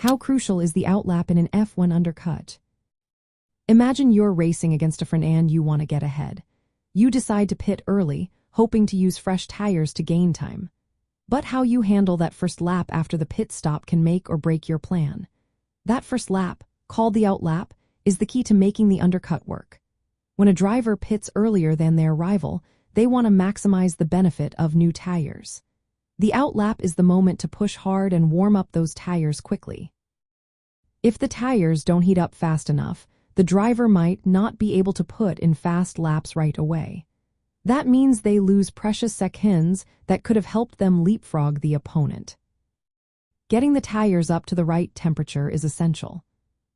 How crucial is the outlap in an F1 undercut? Imagine you're racing against a friend and you want to get ahead. You decide to pit early, hoping to use fresh tires to gain time. But how you handle that first lap after the pit stop can make or break your plan. That first lap, called the outlap, is the key to making the undercut work. When a driver pits earlier than their rival, they want to maximize the benefit of new tires. The outlap is the moment to push hard and warm up those tires quickly. If the tires don't heat up fast enough, the driver might not be able to put in fast laps right away. That means they lose precious seconds that could have helped them leapfrog the opponent. Getting the tires up to the right temperature is essential.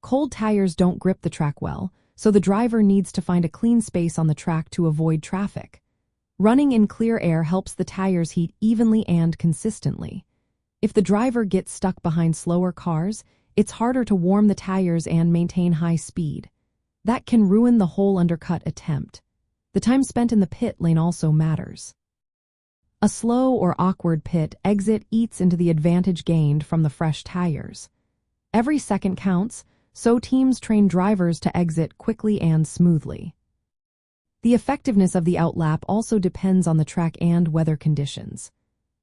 Cold tires don't grip the track well, so the driver needs to find a clean space on the track to avoid traffic. Running in clear air helps the tires heat evenly and consistently. If the driver gets stuck behind slower cars, it's harder to warm the tires and maintain high speed. That can ruin the whole undercut attempt. The time spent in the pit lane also matters. A slow or awkward pit exit eats into the advantage gained from the fresh tires. Every second counts, so teams train drivers to exit quickly and smoothly. The effectiveness of the outlap also depends on the track and weather conditions.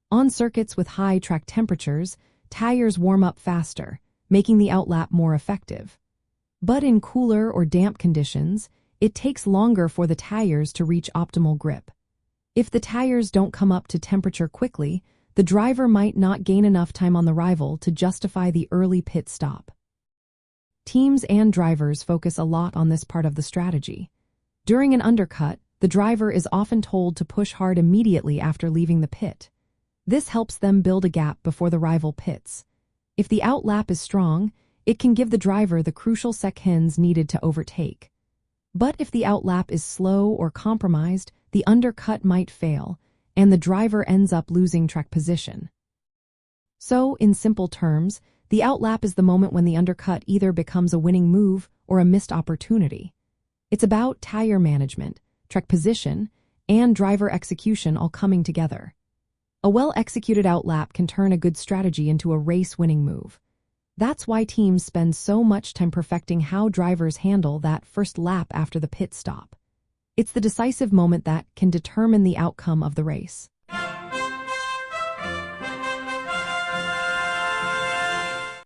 On circuits with high track temperatures, tires warm up faster, making the outlap more effective. But in cooler or damp conditions, it takes longer for the tires to reach optimal grip. If the tires don't come up to temperature quickly, the driver might not gain enough time on the rival to justify the early pit stop. Teams and drivers focus a lot on this part of the strategy. During an undercut, the driver is often told to push hard immediately after leaving the pit. This helps them build a gap before the rival pits. If the outlap is strong, it can give the driver the crucial seconds needed to overtake. But if the outlap is slow or compromised, the undercut might fail, and the driver ends up losing track position. So, in simple terms, the outlap is the moment when the undercut either becomes a winning move or a missed opportunity. It's about tire management, track position, and driver execution all coming together. A well-executed outlap can turn a good strategy into a race-winning move. That's why teams spend so much time perfecting how drivers handle that first lap after the pit stop. It's the decisive moment that can determine the outcome of the race.